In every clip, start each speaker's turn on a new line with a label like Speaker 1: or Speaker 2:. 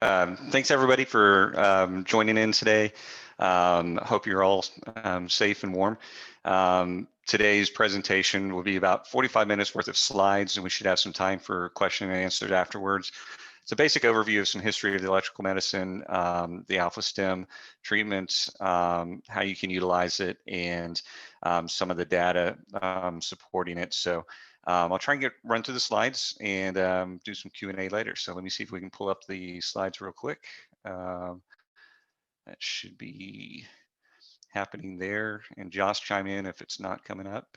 Speaker 1: Thanks everybody for joining in today. Hope you're all safe and warm. Today's presentation will be about 45 minutes worth of slides, and we should have some time for question and answers afterwards. It's a basic overview of some history of the electrical medicine, the Alpha-Stim treatments, how you can utilize it, and some of the data supporting it. So I'll try and run through the slides and do some Q&A later. So let me see if we can pull up the slides real quick. That should be happening there. And Josh, chime in if it's not coming up.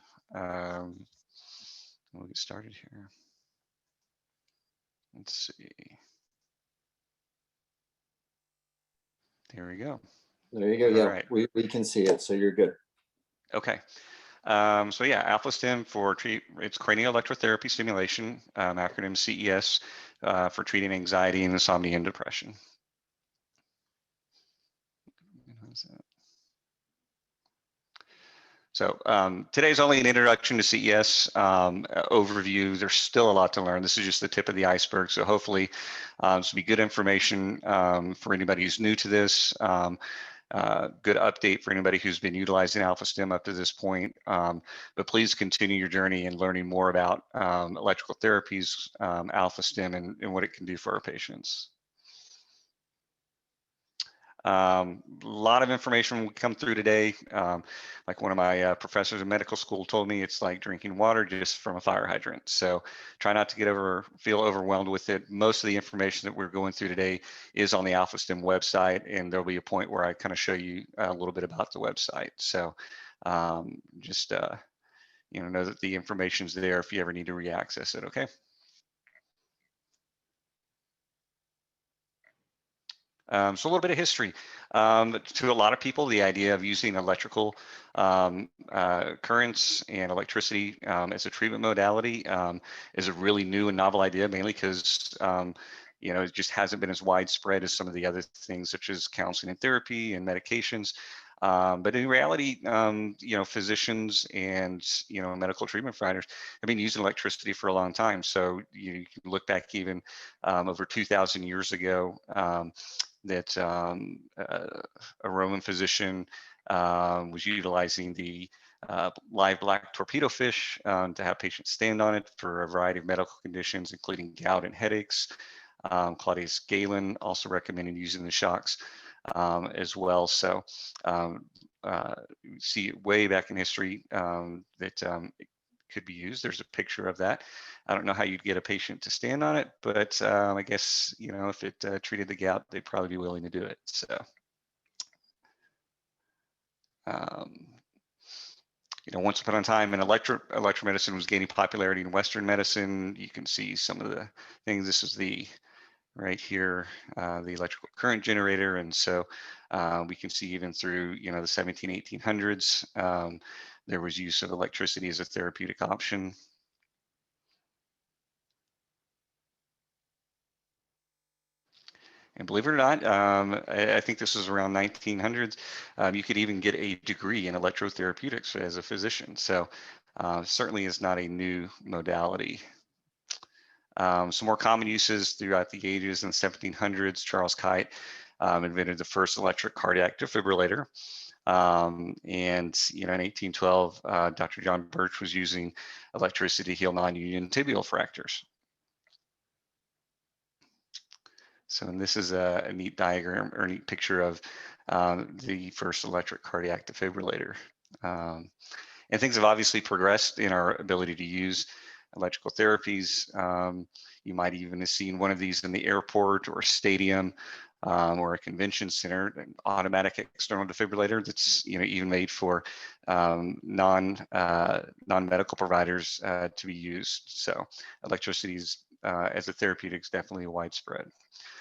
Speaker 1: We'll get started here. Let's see. There we go.
Speaker 2: There you go.
Speaker 1: All
Speaker 2: yeah,
Speaker 1: right.
Speaker 2: we can see it, so you're good.
Speaker 1: Okay. So yeah, Alpha-Stim it's cranial electrotherapy stimulation, acronym CES, for treating anxiety and insomnia and depression. So today's only an introduction to CES overview. There's still a lot to learn. This is just the tip of the iceberg. So hopefully this will be good information for anybody who's new to this. Good update for anybody who's been utilizing Alpha-Stim up to this point. But please continue your journey in learning more about electrical therapies, Alpha-Stim, and what it can do for our patients. A lot of information will come through today. Like one of my professors in medical school told me, it's like drinking water just from a fire hydrant. So try not to feel overwhelmed with it. Most of the information that we're going through today is on the Alpha-Stim website, and there'll be a point where I kind of show you a little bit about the website. So just know that the information's there if you ever need to re-access it. Okay. So a little bit of history. To a lot of people, the idea of using electrical currents and electricity as a treatment modality is a really new and novel idea, mainly because it just hasn't been as widespread as some of the other things, such as counseling and therapy and medications. But in reality, physicians and medical treatment providers have been using electricity for a long time. So you can look back even over 2,000 years ago. That a Roman physician was utilizing the live black torpedo fish to have patients stand on it for a variety of medical conditions, including gout and headaches. Claudius Galen also recommended using the shocks as well. So you see it way back in history that it could be used. There's a picture of that. I don't know how you'd get a patient to stand on it, but I guess, if it treated the gout, they'd probably be willing to do it. So, once upon a time, electromedicine was gaining popularity in Western medicine. You can see some of the things. This is right here, the electrical current generator. And so we can see even through, the 1800s, there was use of electricity as a therapeutic option. And believe it or not, I think this was around 1900s. You could even get a degree in electrotherapeutics as a physician. So certainly is not a new modality. Some more common uses throughout the ages. In the 1700s, Charles Kite invented the first electric cardiac defibrillator. And in 1812, Dr. John Birch was using electricity to heal non-union tibial fractures. So, and this is a neat diagram or a neat picture of the first electric cardiac defibrillator. And things have obviously progressed in our ability to use electrical therapies. You might even have seen one of these in the airport or a stadium or a convention center, an automatic external defibrillator that's even made for non-medical providers to be used. So electricity as a therapeutic is definitely widespread.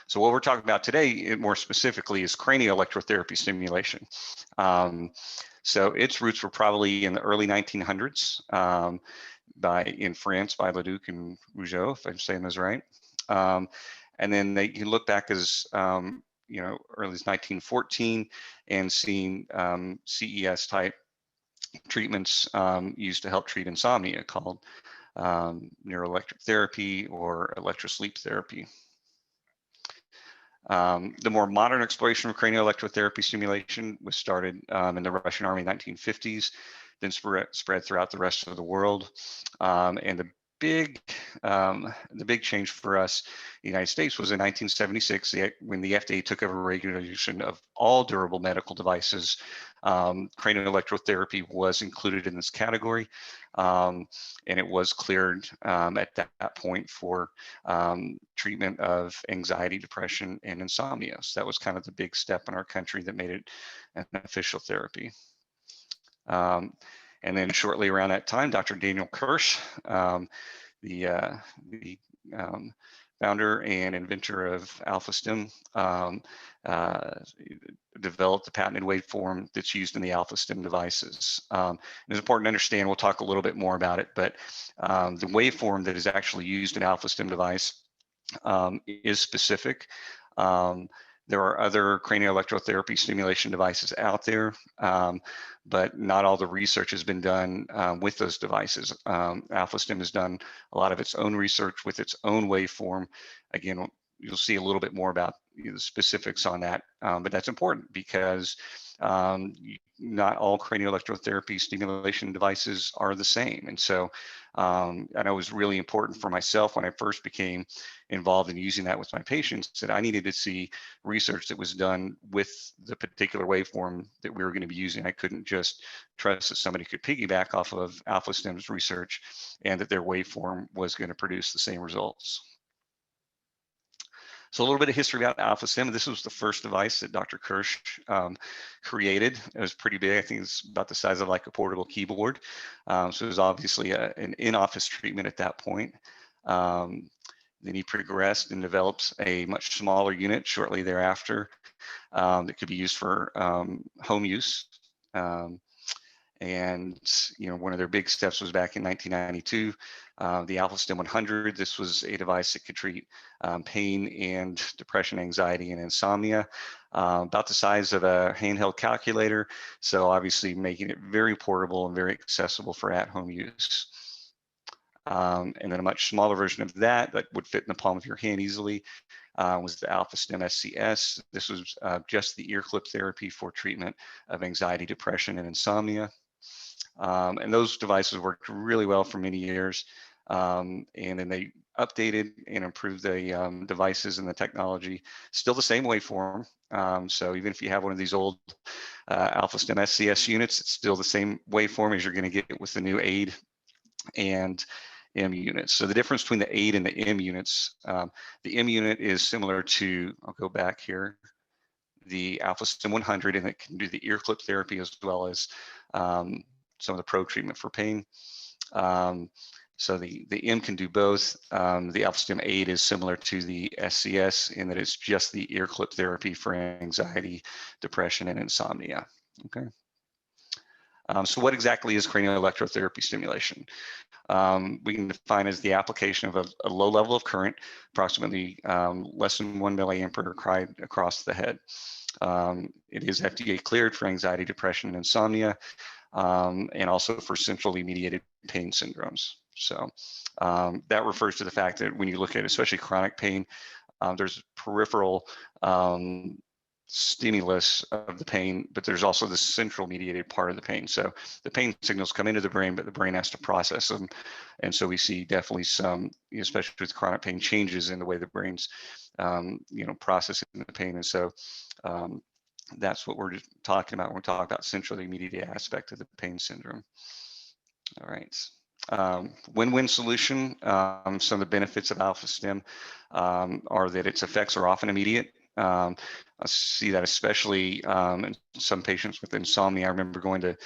Speaker 1: So what we're talking about today, more specifically, is cranial electrotherapy stimulation. So its roots were probably in the early 1900s in France by Leduc and Rougeau, if I'm saying those right. And then you look back as early as 1914 and seeing CES type treatments used to help treat insomnia called neuroelectric therapy or electrosleep therapy. The more modern exploration of cranioelectrotherapy stimulation was started in the Russian Army in the 1950s, then spread throughout the rest of the world. And big, the big change for us in the United States was in 1976 when the FDA took over regulation of all durable medical devices. Cranioelectrotherapy was included in this category, and it was cleared at that point for treatment of anxiety, depression, and insomnia. So that was kind of the big step in our country that made it an official therapy. And then shortly around that time, Dr. Daniel Kirsch, the founder and inventor of Alpha-Stim, developed the patented waveform that's used in the Alpha-Stim devices. It's important to understand, we'll talk a little bit more about it, but the waveform that is actually used in Alpha-Stim device is specific. There are other cranioelectrotherapy stimulation devices out there, but not all the research has been done with those devices. Alpha-Stim has done a lot of its own research with its own waveform. Again, you'll see a little bit more about the specifics on that, but that's important because not all cranioelectrotherapy stimulation devices are the same. And so I know it was really important for myself when I first became involved in using that with my patients that I needed to see research that was done with the particular waveform that we were going to be using. I couldn't just trust that somebody could piggyback off of Alpha-Stim's research and that their waveform was going to produce the same results. So a little bit of history about Alpha-Stim. This was the first device that Dr. Kirsch created. It was pretty big. I think it's about the size of like a portable keyboard. So it was obviously an in-office treatment at that point. Then he progressed and developed a much smaller unit shortly thereafter that could be used for home use. And one of their big steps was back in 1992, the Alpha-Stim 100. This was a device that could treat pain and depression, anxiety, and insomnia, about the size of a handheld calculator. So obviously making it very portable and very accessible for at-home use. And then a much smaller version of that would fit in the palm of your hand easily was the Alpha-Stim SCS. This was just the ear clip therapy for treatment of anxiety, depression, and insomnia. And those devices worked really well for many years. And then they updated and improved the devices and the technology. Still the same waveform. So even if you have one of these old Alpha-Stim SCS units, it's still the same waveform as you're going to get with the new AID and M units. So the difference between the AID and the M units, the M unit is similar to, I'll go back here, the Alpha-Stim 100, and it can do the ear clip therapy as well as some of the pro treatment for pain. So the M can do both. The Alpha-Stim 8 is similar to the SCS in that it's just the ear clip therapy for anxiety, depression, and insomnia. Okay. So what exactly is cranioelectrotherapy stimulation? We can define as the application of a low level of current, approximately less than 1 milliampere across the head. It is FDA cleared for anxiety, depression, and insomnia, and also for centrally mediated pain syndromes. So that refers to the fact that when you look at especially chronic pain, there's peripheral stimulus of the pain, but there's also the central mediated part of the pain. So the pain signals come into the brain, but the brain has to process them. And so we see definitely some, especially with chronic pain, changes in the way the brain's, processing the pain. And so that's what we're talking about when we talk about centrally mediated aspect of the pain syndrome. All right. Win-win solution. Some of the benefits of Alpha-Stim are that its effects are often immediate. I see that especially in some patients with insomnia. I remember going to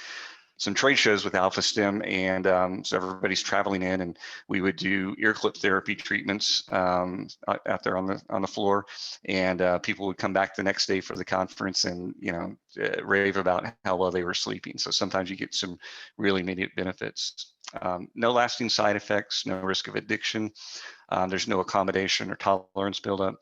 Speaker 1: some trade shows with Alpha-Stim, and so everybody's traveling in, and we would do ear clip therapy treatments out there on the floor, and people would come back the next day for the conference and rave about how well they were sleeping. So sometimes you get some really immediate benefits. No lasting side effects, no risk of addiction. There's no accommodation or tolerance buildup.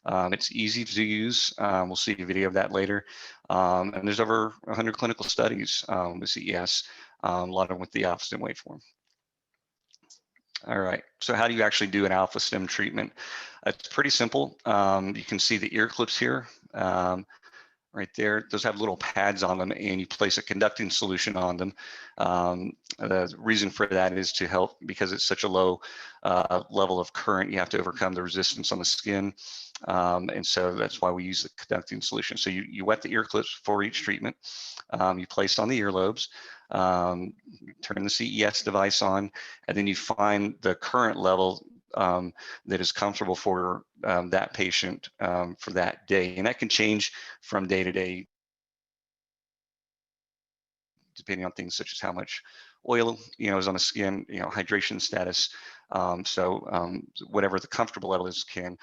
Speaker 1: It's easy to use. We'll see a video of that later. And there's over 100 clinical studies with CES, a lot of them with the Alpha-Stim waveform. All right, so how do you actually do an Alpha-Stim treatment? It's pretty simple. You can see the ear clips here. Right there, those have little pads on them, and you place a conducting solution on them. The reason for that is to help, because it's such a low level of current, you have to overcome the resistance on the skin. And so that's why we use the conducting solution. So you wet the ear clips for each treatment. You place on the earlobes, turn the CES device on, and then you find the current level that is comfortable for that patient for that day. And that can change from day to day, depending on things such as how much oil, is on the skin, hydration status. Whatever the comfortable level is can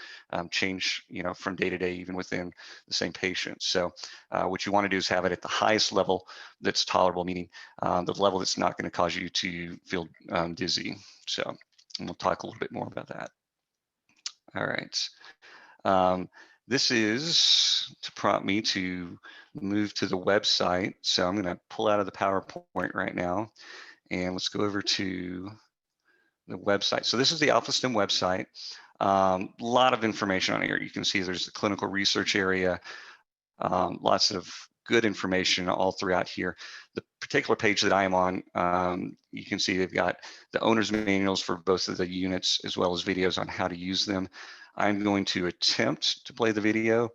Speaker 1: change, from day to day, even within the same patient. So what you want to do is have it at the highest level that's tolerable, meaning the level that's not going to cause you to feel dizzy. So, and we'll talk a little bit more about that. All right. This is to prompt me to move to the website. So I'm going to pull out of the PowerPoint right now, and let's go over to the website. So this is the Alpha-Stim website. A lot of information on here. You can see there's the clinical research area, lots of good information all throughout here. The particular page that I am on, you can see they've got the owner's manuals for both of the units, as well as videos on how to use them. I'm going to attempt to play the video.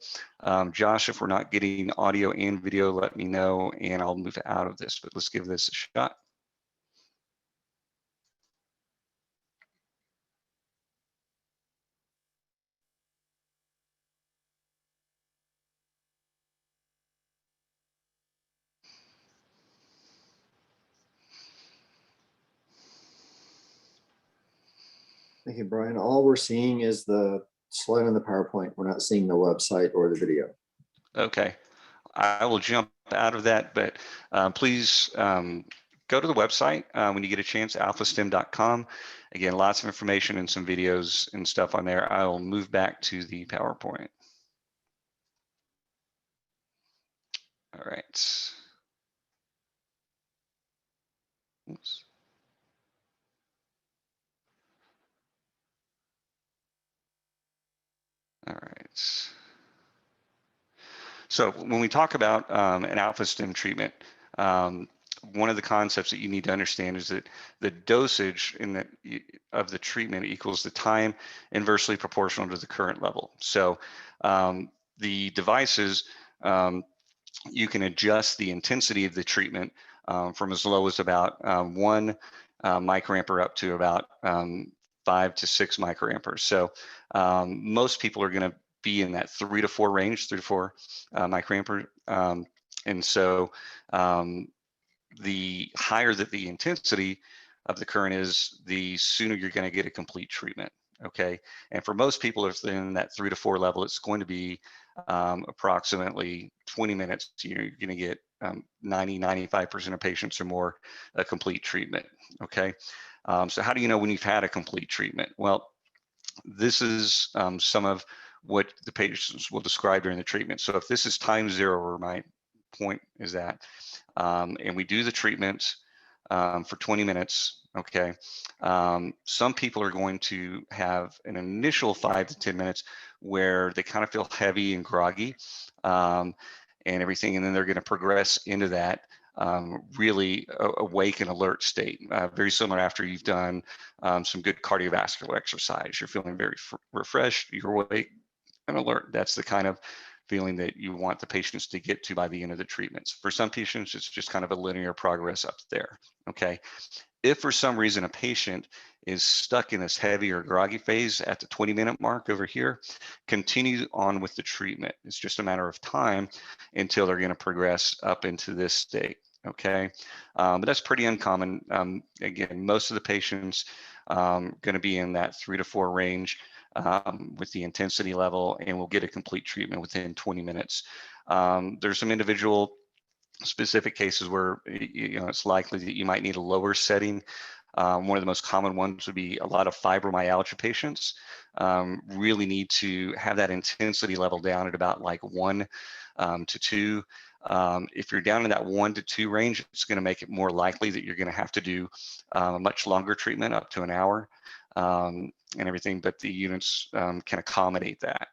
Speaker 1: Josh, if we're not getting audio and video, let me know, and I'll move out of this, but let's give this a shot.
Speaker 2: Thank you, Brian. All we're seeing is the slide on the PowerPoint. We're not seeing the website or the video.
Speaker 1: Okay, I will jump out of that, but please go to the website when you get a chance, alphastim.com. Again, lots of information and some videos and stuff on there. I'll move back to the PowerPoint. All right. Oops. All right. So when we talk about an Alpha-Stim treatment, one of the concepts that you need to understand is that the dosage of the treatment equals the time inversely proportional to the current level. So the devices, you can adjust the intensity of the treatment from as low as about 1 microampere up to about 5 to 6 microamperes. So most people are going to be in that 3 to 4 range, 3 to 4 microampere. And so the higher that the intensity of the current is, the sooner you're going to get a complete treatment. Okay. And for most people, if they're in that 3 to 4 level, it's going to be approximately 20 minutes. You're going to get 95% of patients or more a complete treatment. Okay. So how do you know when you've had a complete treatment? Well, this is some of what the patients will describe during the treatment. So if this is time 0, where my point is at, and we do the treatment for 20 minutes, okay, some people are going to have an initial 5 to 10 minutes where they kind of feel heavy and groggy and everything, and then they're going to progress into that really awake and alert state, very similar after you've done some good cardiovascular exercise. You're feeling very refreshed, you're awake and alert. That's the kind of feeling that you want the patients to get to by the end of the treatments. For some patients, it's just kind of a linear progress up there, okay? If for some reason a patient is stuck in this heavy or groggy phase at the 20-minute mark over here, continue on with the treatment. It's just a matter of time until they're going to progress up into this state, okay? But that's pretty uncommon. Again, most of the patients going to be in that 3 to 4 range with the intensity level, and we'll get a complete treatment within 20 minutes. There's some individual specific cases where it's likely that you might need a lower setting. One of the most common ones would be a lot of fibromyalgia patients really need to have that intensity level down at about like 1 to 2. If you're down in that 1 to 2 range, it's going to make it more likely that you're going to have to do a much longer treatment, up to an hour. and everything, but the units can accommodate that.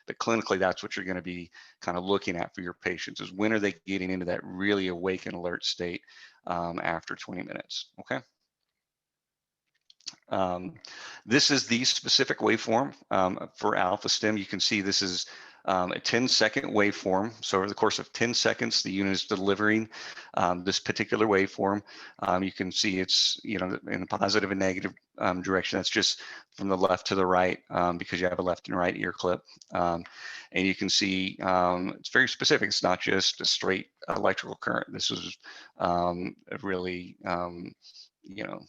Speaker 1: But clinically, that's what you're going to be kind of looking at for your patients, is when are they getting into that really awake and alert state after 20 minutes, okay? This is the specific waveform for Alpha-Stim. You can see this is a 10-second waveform. So over the course of 10 seconds, the unit is delivering this particular waveform. You can see it's, you know, in the positive and negative direction. That's just from the left to the right because you have a left and right ear clip. And you can see it's very specific. It's not just a straight electrical current. This is a really, you know,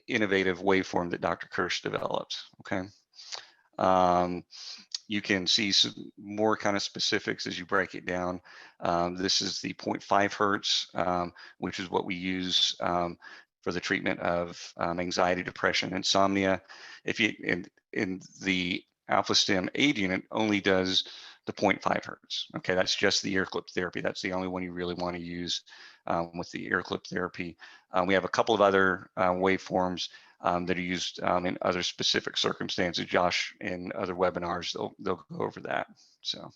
Speaker 1: innovative waveform that Dr. Kirsch developed, okay? You can see some more kind of specifics as you break it down. This is the 0.5 hertz, which is what we use for the treatment of anxiety, depression, insomnia. If you in the Alpha-Stim aid unit only does the 0.5 hertz. Okay, that's just the ear clip therapy. That's the only one you really want to use with the ear clip therapy. We have a couple of other waveforms that are used in other specific circumstances. Josh, in other webinars, they'll go over that. So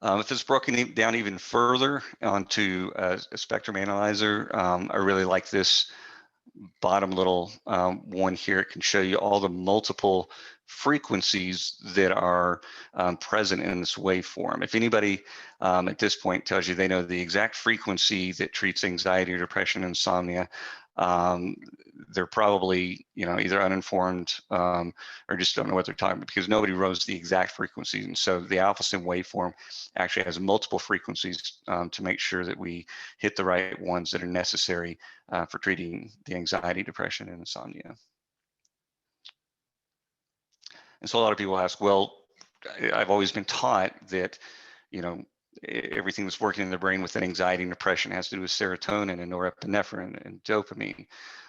Speaker 1: if it's broken down even further onto a spectrum analyzer, I really like this bottom little one here. It can show you all the multiple frequencies that are present in this waveform. If anybody at this point tells you they know the exact frequency that treats anxiety or depression and insomnia, they're probably, you know, either uninformed or just don't know what they're talking about, because nobody knows the exact frequencies. And so the Alpha-Stim waveform actually has multiple frequencies to make sure that we hit the right ones that are necessary for treating the anxiety, depression, and insomnia. And so a lot of people ask, well, I've always been taught that, you know, everything that's working in the brain with anxiety and depression has to do with serotonin and norepinephrine and dopamine.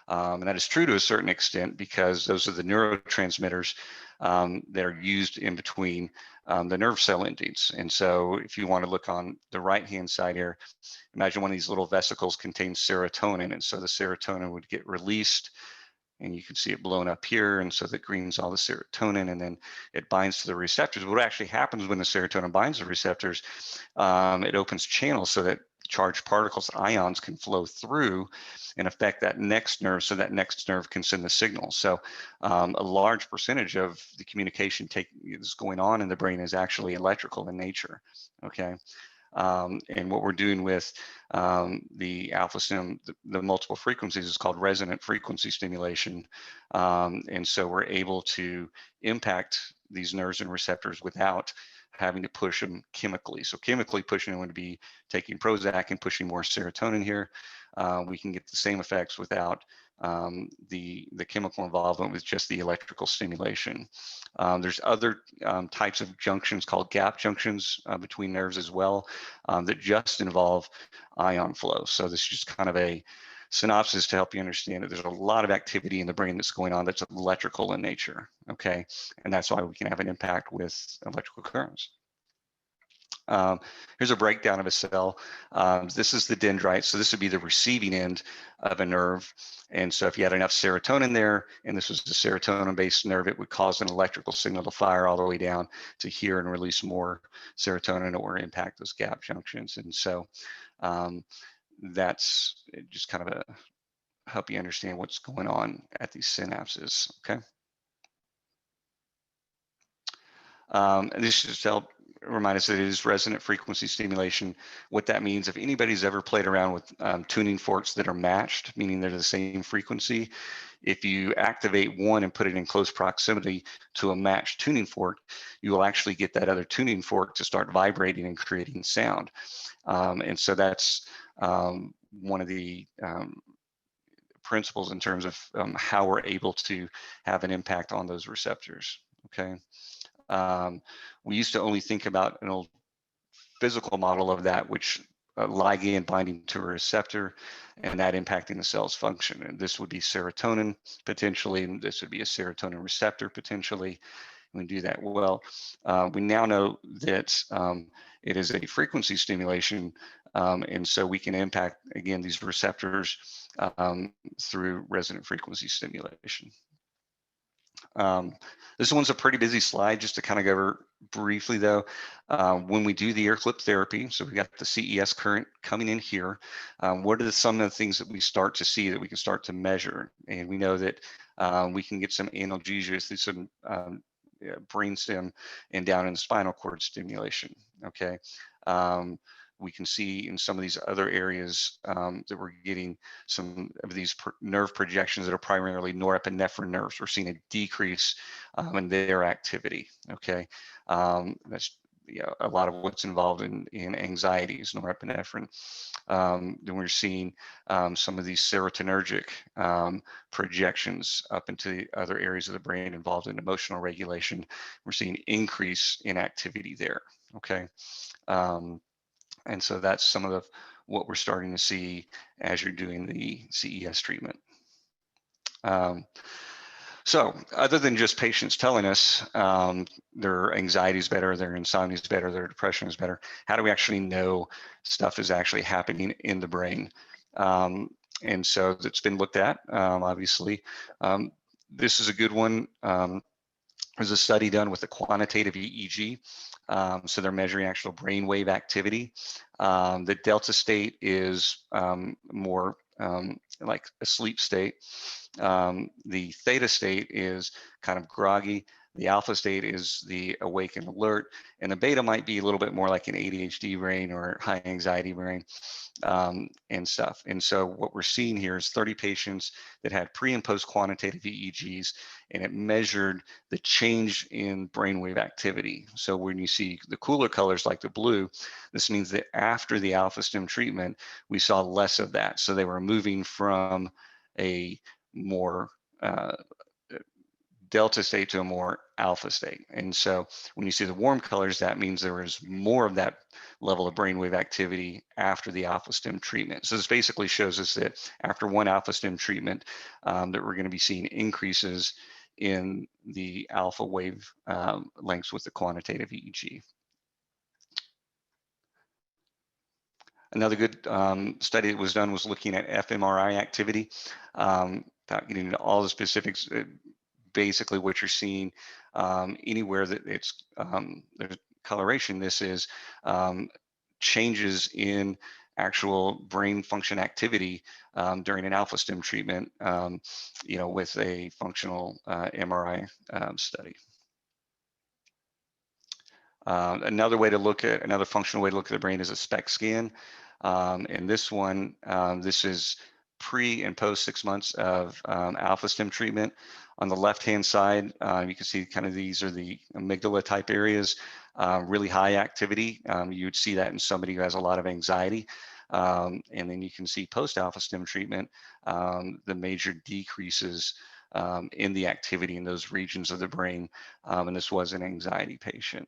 Speaker 1: And that is true to a certain extent, because those are the neurotransmitters that are used in between the nerve cell endings. And so if you want to look on the right-hand side here, imagine one of these little vesicles contains serotonin. And so the serotonin would get released, and you can see it blown up here, and so that green's all the serotonin, and then it binds to the receptors. What actually happens when the serotonin binds to the receptors, it opens channels so that charged particles, ions, can flow through and affect that next nerve, so that next nerve can send the signal. So a large percentage of the communication that's going on in the brain is actually electrical in nature, okay? And what we're doing with the Alpha-Stim, the multiple frequencies, is called resonant frequency stimulation. And so we're able to impact these nerves and receptors without having to push them chemically. So chemically pushing them would be taking Prozac and pushing more serotonin here. We can get the same effects without the chemical involvement with just the electrical stimulation. There's other types of junctions called gap junctions between nerves as well that just involve ion flow. So this is just kind of a synopsis to help you understand that there's a lot of activity in the brain that's going on that's electrical in nature, okay? And that's why we can have an impact with electrical currents. Here's a breakdown of a cell. This is the dendrite, so this would be the receiving end of a nerve. And so if you had enough serotonin there, and this was a serotonin-based nerve, it would cause an electrical signal to fire all the way down to here and release more serotonin or impact those gap junctions. And so that's just kind of a help you understand what's going on at these synapses, okay? And this should help remind us that it is resonant frequency stimulation. What that means, if anybody's ever played around with tuning forks that are matched, meaning they're the same frequency, if you activate one and put it in close proximity to a matched tuning fork, you will actually get that other tuning fork to start vibrating and creating sound. And so that's one of the principles in terms of how we're able to have an impact on those receptors, okay? We used to only think about an old physical model of that, which ligand binding to a receptor and that impacting the cell's function. And this would be serotonin potentially, and this would be a serotonin receptor potentially. We do that well. We now know that it is a frequency stimulation And so we can impact, again, these receptors through resonant frequency stimulation. This one's a pretty busy slide, just to kind of go over briefly though. When we do the ear clip therapy, so we got the CES current coming in here, what are some of the things that we start to see that we can start to measure? And we know that we can get some analgesia through some brain stem and down in the spinal cord stimulation, okay? We can see in some of these other areas that we're getting some of these nerve projections that are primarily norepinephrine nerves. We're seeing a decrease in their activity, okay? That's a lot of what's involved in anxiety is norepinephrine. Then we're seeing some of these serotonergic projections up into the other areas of the brain involved in emotional regulation. We're seeing increase in activity there, okay? And so that's some of what we're starting to see as you're doing the CES treatment. So other than just patients telling us their anxiety is better, their insomnia is better, their depression is better, how do we actually know stuff is actually happening in the brain? And so that's been looked at, obviously. This is a good one. There's a study done with a quantitative EEG. So they're measuring actual brainwave activity. The delta state is more like a sleep state. The theta state is kind of groggy. The alpha state is the awake and alert. And the beta might be a little bit more like an ADHD brain or high anxiety brain and stuff. And so what we're seeing here is 30 patients that had pre and post quantitative EEGs, and it measured the change in brainwave activity. So when you see the cooler colors like the blue, this means that after the Alpha-Stim treatment, we saw less of that. So they were moving from a more delta state to a more alpha state. And so when you see the warm colors, that means there was more of that level of brainwave activity after the Alpha-Stim treatment. So this basically shows us that after one Alpha-Stim treatment, that we're going to be seeing increases in the alpha wave lengths with the quantitative EEG. Another good study that was done was looking at fMRI activity. Without getting into all the specifics, basically what you're seeing anywhere that it's there's coloration, this is changes in actual brain function activity during an Alpha-Stim treatment, with a functional MRI study. Another functional way to look at the brain is a SPECT scan. And this one, this is pre and post 6 months of Alpha-Stim treatment. On the left-hand side, you can see kind of these are the amygdala type areas, really high activity. You would see that in somebody who has a lot of anxiety. And then you can see post Alpha-Stim treatment, the major decreases in the activity in those regions of the brain. And this was an anxiety patient.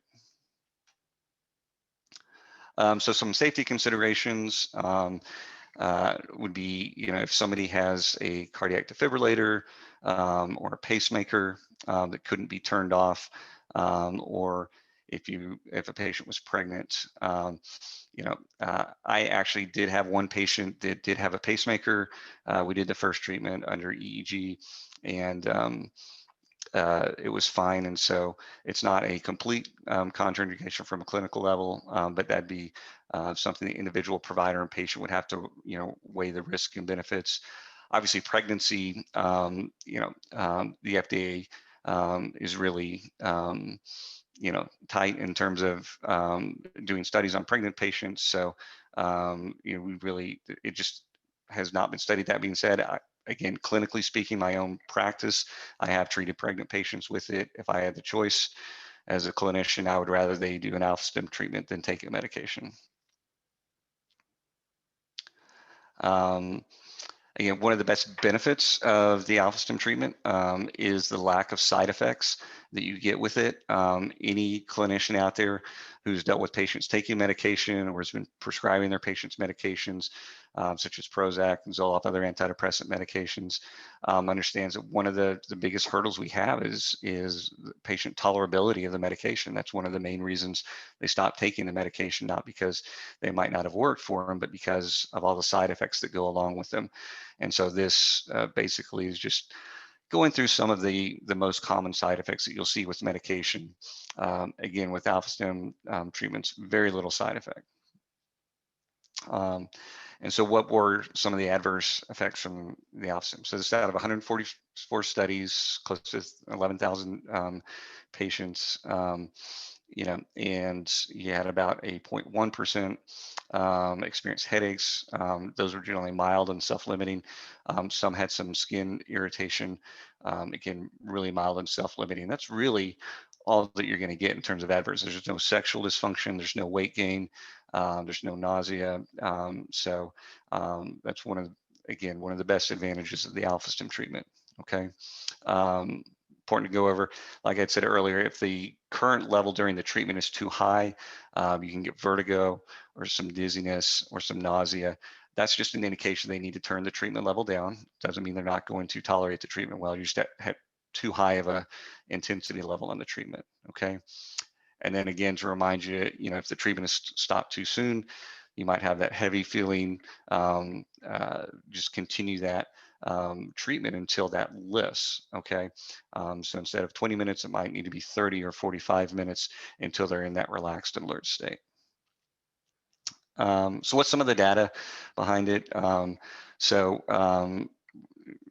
Speaker 1: So some safety considerations would be, if somebody has a cardiac defibrillator or a pacemaker that couldn't be turned off, or if a patient was pregnant. I actually did have one patient that did have a pacemaker. We did the first treatment under EEG, and it was fine. And so it's not a complete contraindication from a clinical level, but that'd be something the individual provider and patient would have to, weigh the risk and benefits. Obviously, pregnancy, the FDA is really, tight in terms of doing studies on pregnant patients. So, it just has not been studied. That being said, again, clinically speaking, my own practice, I have treated pregnant patients with it. If I had the choice as a clinician, I would rather they do an Alpha-Stim treatment than take a medication. Again, one of the best benefits of the Alpha-Stim treatment is the lack of side effects that you get with it. Any clinician out there who's dealt with patients taking medication or has been prescribing their patients medications such as Prozac and Zoloft, other antidepressant medications, understands that one of the biggest hurdles we have is patient tolerability of the medication. That's one of the main reasons they stop taking the medication, not because they might not have worked for them, but because of all the side effects that go along with them. And so this basically is just going through some of the most common side effects that you'll see with medication. Again, with Alpha-Stim treatments, very little side effect. And so what were some of the adverse effects from the Alpha-Stim? So this is out of 144 studies, close to 11,000 patients, and you had about a 0.1% experience headaches. Those were generally mild and self-limiting. Some had some skin irritation, again, really mild and self-limiting. That's really all that you're going to get in terms of adverse. There's no sexual dysfunction, there's no weight gain, there's no nausea. That's one of the best advantages of the Alpha-Stim treatment. Okay. Important to go over, like I said earlier, if the current level during the treatment is too high, you can get vertigo or some dizziness or some nausea. That's just an indication they need to turn the treatment level down. Doesn't mean they're not going to tolerate the treatment well. You just have too high of a intensity level on the treatment. Okay. And then again, to remind you, if the treatment is stopped too soon, you might have that heavy feeling. Just continue that treatment until that lifts. Okay. So instead of 20 minutes, it might need to be 30 or 45 minutes until they're in that relaxed and alert state. So what's some of the data behind it?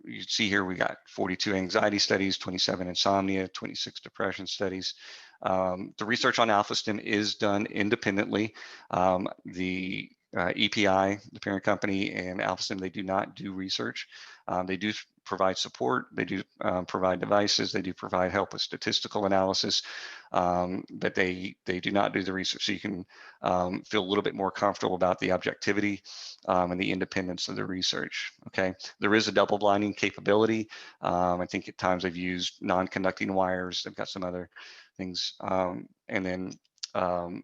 Speaker 1: You see here, we got 42 anxiety studies, 27 insomnia, 26 depression studies. The research on Alpha-Stim is done independently. The EPI, the parent company, and Alpha-Stim, they do not do research. They do provide support. They do provide devices. They do provide help with statistical analysis, but they do not do the research. So you can feel a little bit more comfortable about the objectivity and the independence of the research. Okay, there is a double blinding capability. I think at times they've used non-conducting wires. They've got some other things, and then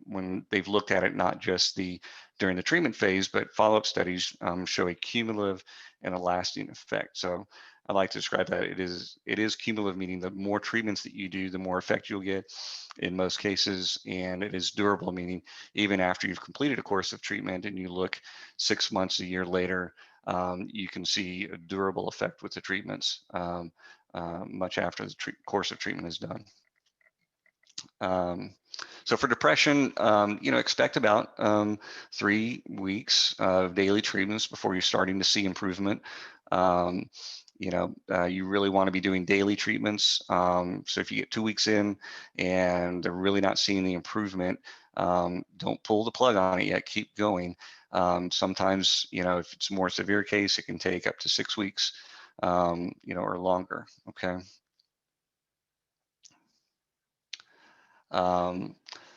Speaker 1: when they've looked at it, not just during the treatment phase, but follow-up studies show a cumulative and a lasting effect. So I like to describe that it is cumulative, meaning the more treatments that you do, the more effect you'll get in most cases, and it is durable, meaning even after you've completed a course of treatment and you look 6 months, a year later, you can see a durable effect with the treatments much after the course of treatment is done. So for depression, expect about 3 weeks of daily treatments before you're starting to see improvement. You really want to be doing daily treatments. So if you get 2 weeks in and they're really not seeing the improvement, don't pull the plug on it yet. Keep going. Sometimes, if it's a more severe case, it can take up to 6 weeks, or longer. Okay.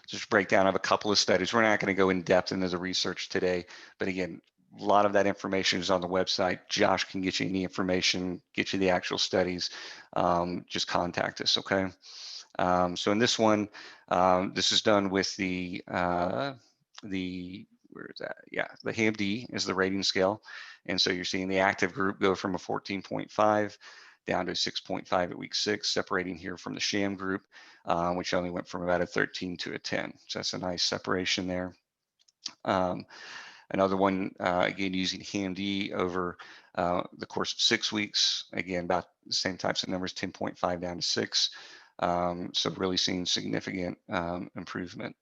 Speaker 1: Just breakdown of a couple of studies. We're not going to go in depth into the research today, but again, a lot of that information is on the website. Josh can get you any information, get you the actual studies. Just contact us, okay? So in this one, this is done with the where is that? Yeah, the HAM-D is the rating scale. And so you're seeing the active group go from a 14.5 down to 6.5 at week 6, separating here from the sham group, which only went from about a 13 to a 10. So that's a nice separation there. Another one, again, using HAM-D over the course of 6 weeks, again, about the same types of numbers, 10.5 down to 6. So really seeing significant improvement.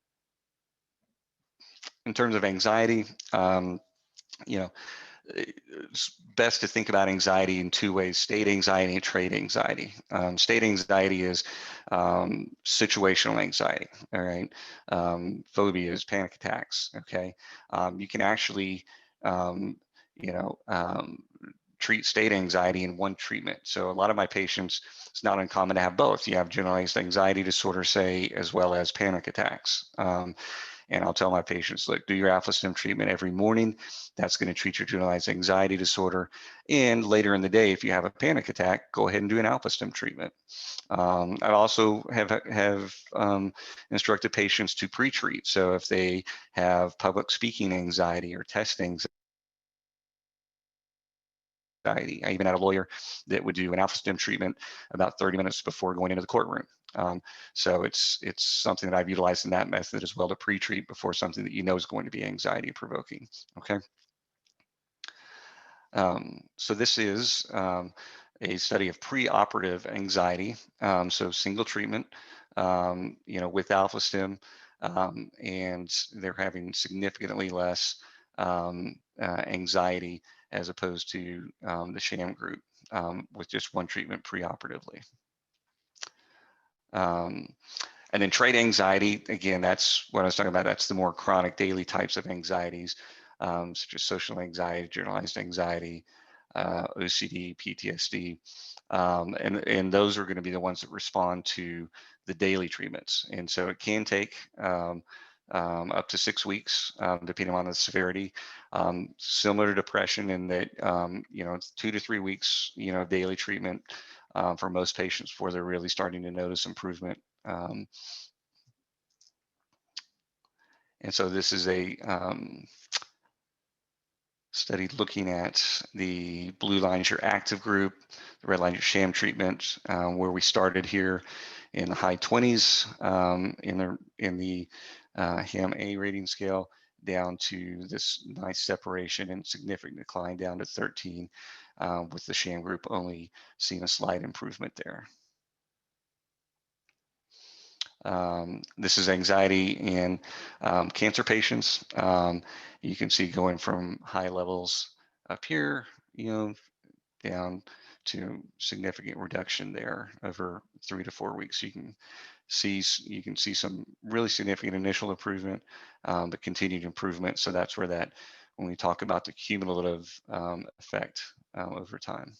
Speaker 1: In terms of anxiety, it's best to think about anxiety in 2 ways: state anxiety and trait anxiety. State anxiety is situational anxiety, all right? Phobias, panic attacks, okay? You can actually, treat state anxiety in one treatment. So a lot of my patients, it's not uncommon to have both. You have generalized anxiety disorder, say, as well as panic attacks. And I'll tell my patients, look, do your Alpha-Stim treatment every morning. That's going to treat your generalized anxiety disorder. And later in the day, if you have a panic attack, go ahead and do an Alpha-Stim treatment. I also have instructed patients to pre-treat. So if they have public speaking anxiety or test anxiety, anxiety. I even had a lawyer that would do an Alpha-Stim treatment about 30 minutes before going into the courtroom. So it's something that I've utilized in that method as well to pre-treat before something that you know is going to be anxiety provoking. Okay. So this is a study of preoperative anxiety. So single treatment, with Alpha-Stim, and they're having significantly less anxiety as opposed to the sham group with just one treatment preoperatively. And then trait anxiety, again, that's what I was talking about. That's the more chronic daily types of anxieties, such as social anxiety, generalized anxiety, OCD, PTSD. And those are going to be the ones that respond to the daily treatments. And so it can take up to 6 weeks, depending on the severity. Similar to depression in that, it's 2 to 3 weeks, daily treatment for most patients before they're really starting to notice improvement. And so this is a study looking at the blue line is your active group, the red line is your sham treatment, where we started here in the high 20s in the HAM-A rating scale, down to this nice separation and significant decline down to 13, with the sham group only seeing a slight improvement there. This is anxiety in cancer patients. You can see going from high levels up here, down to significant reduction there over 3 to 4 weeks. You can see some really significant initial improvement, but continued improvement. So that's where when we talk about the cumulative effect over time.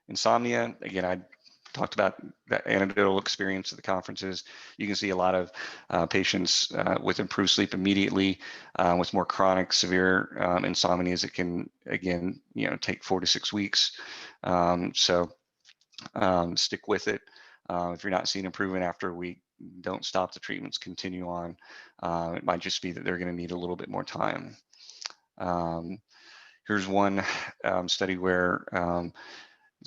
Speaker 1: Insomnia, again, I talked about that anecdotal experience at the conferences. You can see a lot of patients with improved sleep immediately, with more chronic, severe insomnias. It can, again, take 4 to 6 weeks. So stick with it. If you're not seeing improvement after a week, don't stop the treatments, continue on. It might just be that they're going to need a little bit more time. Here's one study where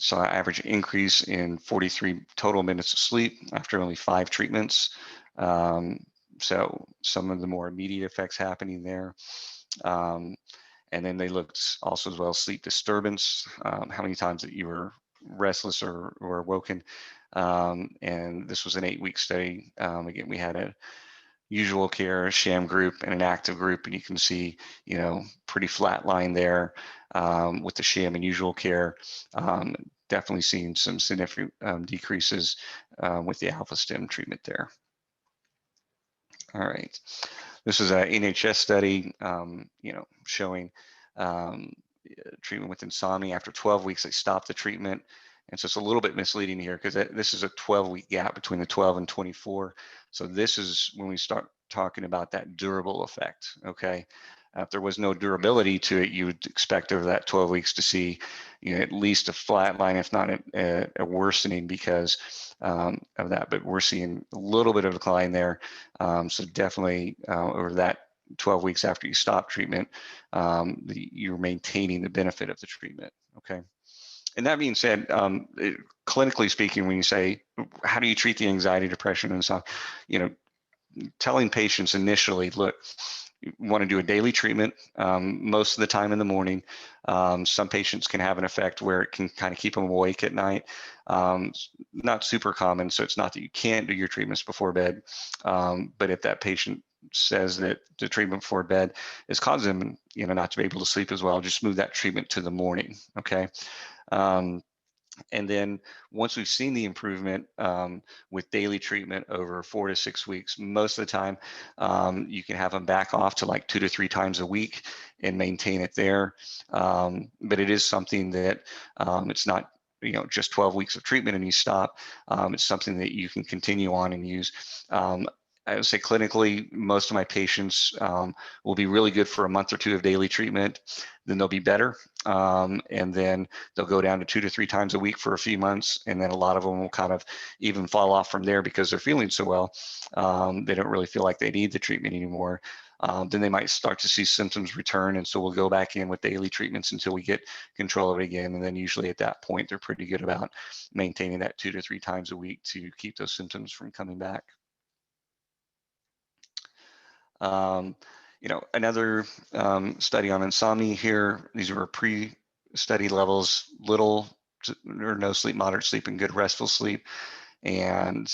Speaker 1: saw an average increase in 43 total minutes of sleep after only 5 treatments. So some of the more immediate effects happening there. And then they looked also as well sleep disturbance, how many times that you were restless or awoken. And this was an 8-week study. Again, we had a usual care, sham group, and an active group, and you can see, pretty flat line there with the sham and usual care. Definitely seeing some significant decreases with the Alpha-Stim treatment there. All right, this is an NHS study, showing treatment with insomnia. After 12 weeks, they stopped the treatment. And so it's a little bit misleading here because this is a 12-week gap between the 12 and 24. So this is when we start talking about that durable effect, okay? If there was no durability to it, you would expect over that 12 weeks to see, at least a flat line, if not a worsening because of that. But we're seeing a little bit of decline there. So definitely over that 12 weeks after you stop treatment, you're maintaining the benefit of the treatment, okay? And that being said, clinically speaking, when you say, how do you treat the anxiety, depression, and so, telling patients initially, look, you want to do a daily treatment most of the time in the morning. Some patients can have an effect where it can kind of keep them awake at night. Not super common, so it's not that you can't do your treatments before bed. But if that patient says that the treatment before bed is causing them, not to be able to sleep as well, just move that treatment to the morning, okay? And then once we've seen the improvement with daily treatment over 4 to 6 weeks, most of the time you can have them back off to like 2 to 3 times a week and maintain it there. But it is something that it's not just 12 weeks of treatment and you stop. It's something that you can continue on and use. I would say clinically, most of my patients will be really good for a month or two of daily treatment. Then they'll be better. And then they'll go down to 2 to 3 times a week for a few months. And then a lot of them will kind of even fall off from there because they're feeling so well. They don't really feel like they need the treatment anymore. Then they might start to see symptoms return. And so we'll go back in with daily treatments until we get control of it again. And then usually at that point, they're pretty good about maintaining that 2 to 3 times a week to keep those symptoms from coming back. Um, another study on insomnia here. These were pre-study levels, little or no sleep, moderate sleep, and good restful sleep. And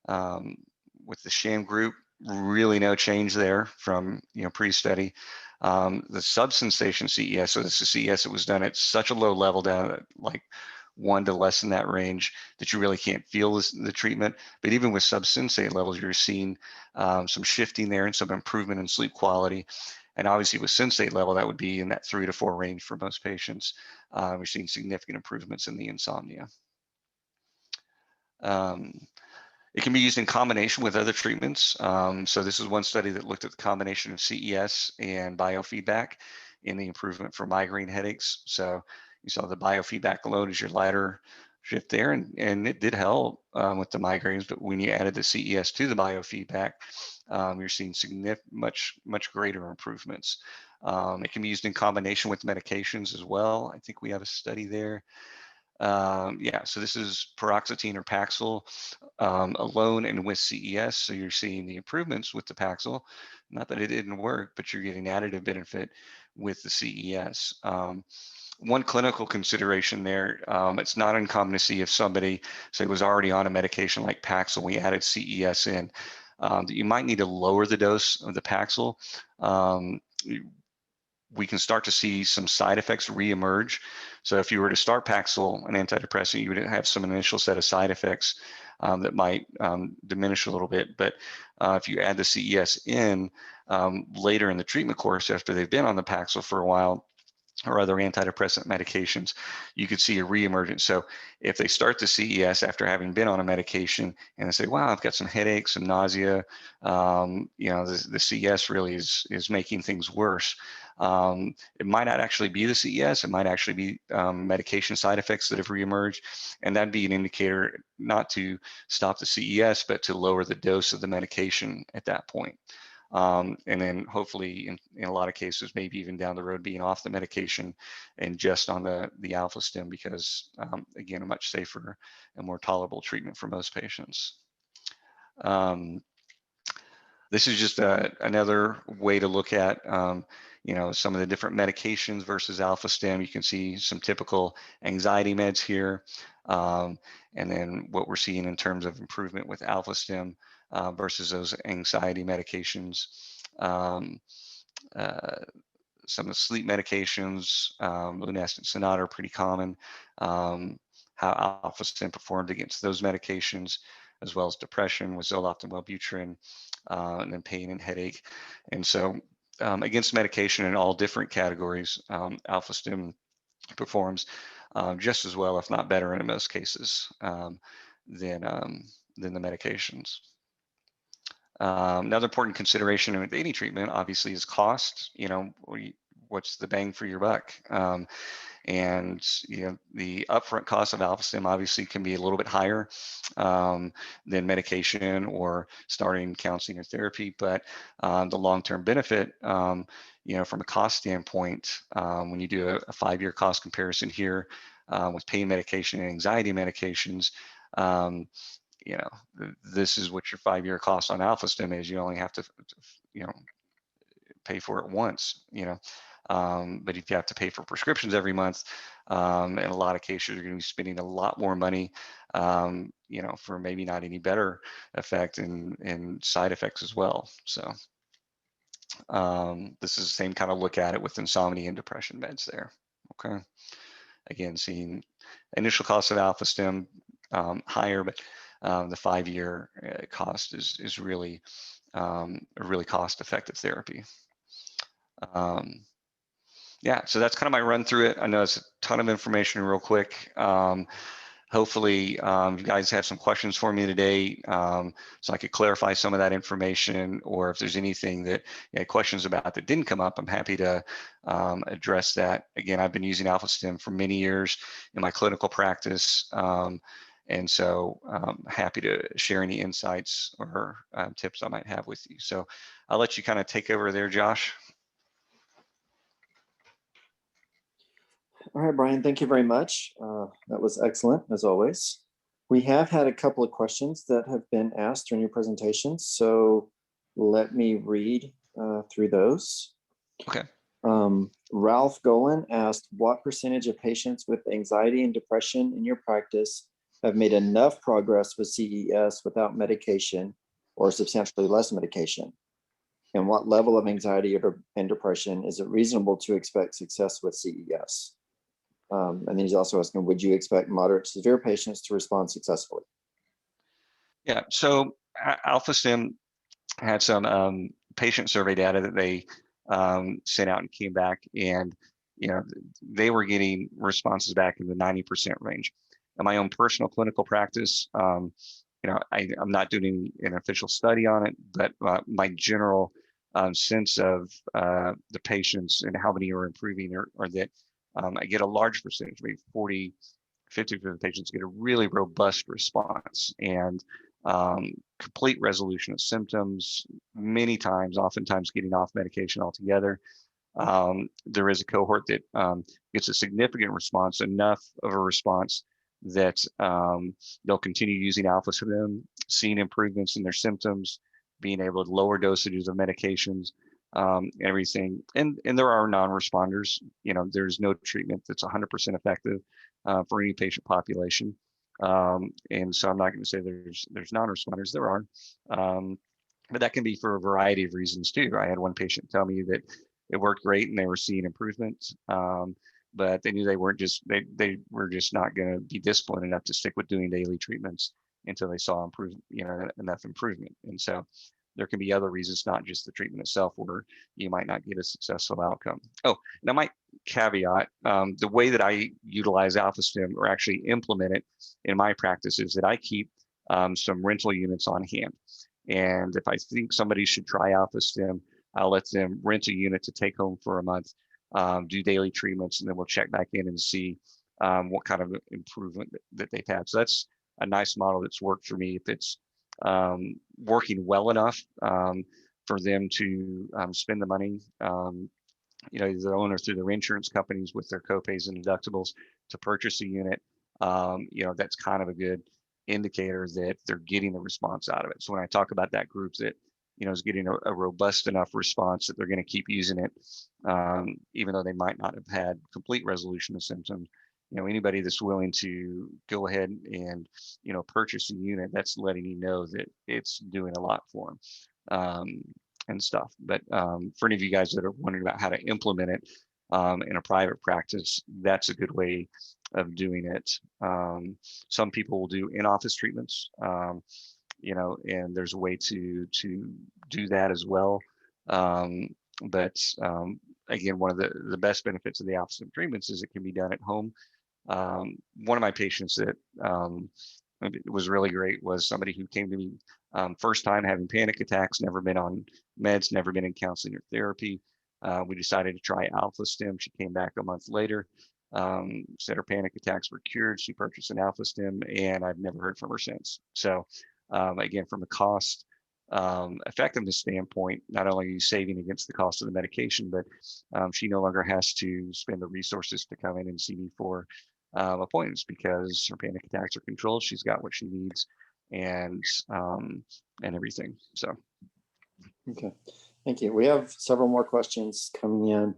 Speaker 1: with the sham group, really no change there from pre-study. The subsensation CES, so this is CES, it was done at such a low level, down at like 1 to less than that range, that you really can't feel the treatment. But even with subsensate levels, you're seeing some shifting there and some improvement in sleep quality. And obviously with sensate level, that would be in that 3 to 4 range for most patients. We're seeing significant improvements in the insomnia. It can be used in combination with other treatments. So this is one study that looked at the combination of CES and biofeedback in the improvement for migraine headaches. So you saw the biofeedback alone as your lighter shift there, and it did help with the migraines. But when you added the CES to the biofeedback, you're seeing much greater improvements. It can be used in combination with medications as well. I think we have a study there. Yeah, so this is paroxetine or Paxil alone and with CES. So you're seeing the improvements with the Paxil. Not that it didn't work, but you're getting additive benefit with the CES. One clinical consideration there, it's not uncommon to see if somebody, say, was already on a medication like Paxil, we added CES in, that you might need to lower the dose of the Paxil. We can start to see some side effects reemerge. So if you were to start Paxil, an antidepressant, you would have some initial set of side effects that might diminish a little bit. But if you add the CES in later in the treatment course, after they've been on the Paxil for a while, or other antidepressant medications, you could see a reemergence. So if they start the CES after having been on a medication and they say, wow, I've got some headaches, some nausea, the CES really is making things worse. It might not actually be the CES, it might actually be medication side effects that have reemerged. And that'd be an indicator not to stop the CES, but to lower the dose of the medication at that point. And then hopefully in a lot of cases, maybe even down the road, being off the medication and just on the Alpha-Stim, because again, a much safer and more tolerable treatment for most patients. This is just another way to look at some of the different medications versus Alpha-Stim. You can see some typical anxiety meds here, and then what we're seeing in terms of improvement with Alpha-Stim versus those anxiety medications. Some of the sleep medications, Lunesta and Sonata are pretty common. How Alpha-Stim performed against those medications, as well as depression with Zoloft and Wellbutrin, and then pain and headache. And so against medication in all different categories, Alpha-Stim performs just as well, if not better in most cases, than the medications. Another important consideration with any treatment, obviously, is cost. What's the bang for your buck? And the upfront cost of Alpha-Stim obviously can be a little bit higher than medication or starting counseling or therapy, but the long-term benefit, from a cost standpoint, when you do a 5-year cost comparison here with pain medication and anxiety medications, this is what your 5-year cost on Alpha-Stim is. You only have to, pay for it once, but if you have to pay for prescriptions every month, in a lot of cases, you're going to be spending a lot more money, for maybe not any better effect and side effects as well. So this is the same kind of look at it with insomnia and depression meds there. Okay. Again, seeing initial cost of Alpha-Stim higher, but the 5-year cost is really a really cost-effective therapy. Yeah, so that's kind of my run through it. I know it's a ton of information real quick. hopefully you guys have some questions for me today, so I could clarify some of that information, or if there's anything that you had questions about that didn't come up, I'm happy to address that. Again, I've been using Alpha-Stim for many years in my clinical practice, and so happy to share any insights or tips I might have with you. So I'll let you kind of take over there, Josh.
Speaker 2: All right, Brian, thank you very much. That was excellent, as always. We have had a couple of questions that have been asked during your presentation, so let me read through those.
Speaker 1: Okay.
Speaker 2: Ralph Golan asked, what percentage of patients with anxiety and depression in your practice have made enough progress with CES without medication or substantially less medication? And what level of anxiety and depression is it reasonable to expect success with CES? And then he's also asking, would you expect moderate to severe patients to respond successfully?
Speaker 1: Yeah, so Alpha-Stim had some patient survey data that they sent out and came back, and they were getting responses back in the 90% range. In my own personal clinical practice, I'm not doing an official study on it, but my general sense of the patients and how many are improving are that I get a large percentage, maybe 40, 50% of the patients get a really robust response and complete resolution of symptoms, many times, oftentimes getting off medication altogether. There is a cohort that gets a significant response, enough of a response that they'll continue using Alpha-Stim, seeing improvements in their symptoms, being able to lower dosages of medications, everything. And there are non-responders. There's no treatment that's 100% effective for any patient population. And so I'm not going to say there's non-responders. There are, but that can be for a variety of reasons too. I had one patient tell me that it worked great and they were seeing improvements, but they knew they were just not going to be disciplined enough to stick with doing daily treatments until they saw enough improvement. And so there can be other reasons, not just the treatment itself, where you might not get a successful outcome. Oh, and I might caveat, the way that I utilize Alpha-Stim or actually implement it in my practice is that I keep some rental units on hand. And if I think somebody should try Alpha-Stim, I'll let them rent a unit to take home for a month, do daily treatments, and then we'll check back in and see what kind of improvement that they've had. So that's a nice model that's worked for me. If it's working well enough for them to spend the money, either their own or through their insurance companies with their copays and deductibles to purchase a unit, that's kind of a good indicator that they're getting the response out of it. So when I talk about that group that is getting a robust enough response that they're going to keep using it, even though they might not have had complete resolution of symptoms, anybody that's willing to go ahead and purchase a unit, that's letting you know that it's doing a lot for them. And stuff. But for any of you guys that are wondering about how to implement it in a private practice, that's a good way of doing it. Some people will do in-office treatments, and there's a way to do that as well. But again, one of the best benefits of the Alpha-Stim treatments is it can be done at home. One of my patients that was really great was somebody who came to me first time having panic attacks, never been on meds, never been in counseling or therapy. We decided to try Alpha-Stim. She came back a month later, said her panic attacks were cured. She purchased an Alpha-Stim, and I've never heard from her since. So again, from a cost effectiveness standpoint, not only are you saving against the cost of the medication, but she no longer has to spend the resources to come in and see me for appointments because her panic attacks are controlled. She's got what she needs, and everything. So.
Speaker 2: Okay, thank you. We have several more questions coming in.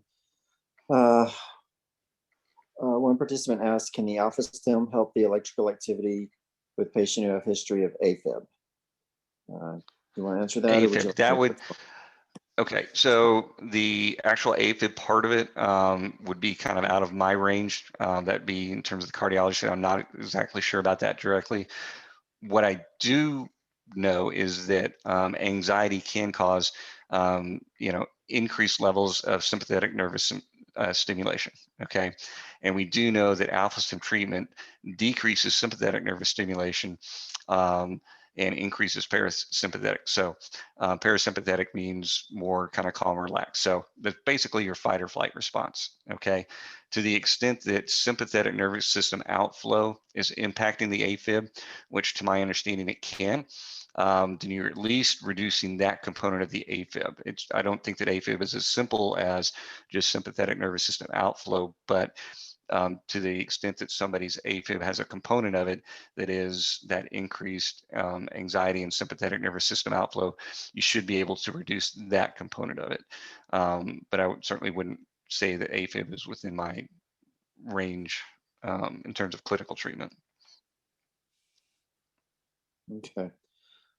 Speaker 2: One participant asked, can the Alpha-Stim help the electrical activity with patients who have history of AFib? Do you want to answer that?
Speaker 1: AFib, that would. Okay, so the actual AFib part of it would be kind of out of my range. That'd be in terms of the cardiology. I'm not exactly sure about that directly. What I do know is that anxiety can cause, increased levels of sympathetic nervous stimulation, okay? And we do know that Alpha-Stim treatment decreases sympathetic nervous stimulation and increases parasympathetic. So parasympathetic means more kind of calm or relaxed. So that's basically your fight or flight response, okay? To the extent that sympathetic nervous system outflow is impacting the AFib, which to my understanding it can, then you're at least reducing that component of the AFib. I don't think that AFib is as simple as just sympathetic nervous system outflow, but to the extent that somebody's AFib has a component of it that is that increased anxiety and sympathetic nervous system outflow, you should be able to reduce that component of it. But I certainly wouldn't say that AFib is within my range in terms of clinical treatment.
Speaker 2: Okay.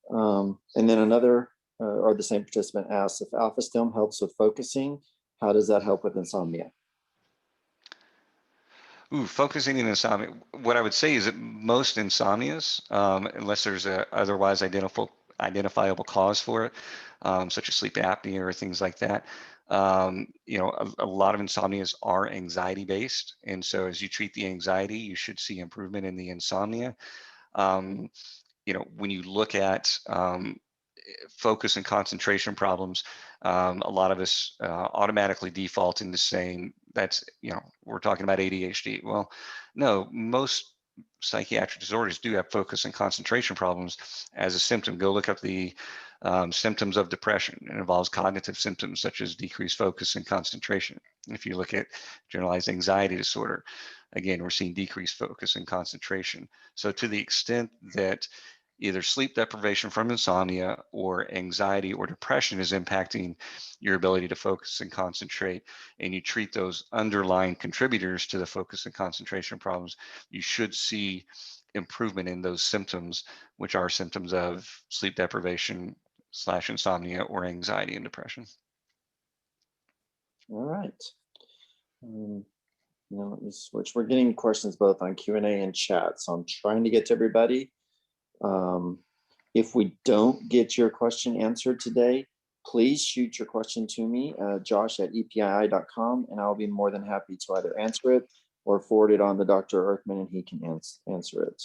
Speaker 2: And then another, or the same participant asks, if Alpha-Stim helps with focusing, how does that help with insomnia?
Speaker 1: Ooh, focusing in insomnia. What I would say is that most insomnias, unless there's a otherwise identifiable cause for it, such as sleep apnea or things like that, you know, a lot of insomnias are anxiety based. And so as you treat the anxiety, you should see improvement in the insomnia. You know, when you look at focus and concentration problems, a lot of us automatically default into saying that's, you know, we're talking about ADHD. Well, no, most psychiatric disorders do have focus and concentration problems as a symptom. Go look up the symptoms of depression. It involves cognitive symptoms such as decreased focus and concentration. If you look at generalized anxiety disorder, again, we're seeing decreased focus and concentration. So to the extent that either sleep deprivation from insomnia or anxiety or depression is impacting your ability to focus and concentrate, and you treat those underlying contributors to the focus and concentration problems, you should see improvement in those symptoms, which are symptoms of sleep deprivation / insomnia or anxiety and depression.
Speaker 2: All right. Now let me switch. We're getting questions both on Q&A and chat, so I'm trying to get to everybody. If we don't get your question answered today, please shoot your question to me, josh@epii.com, and I'll be more than happy to either answer it or forward it on to Dr. Earthman and he can answer it.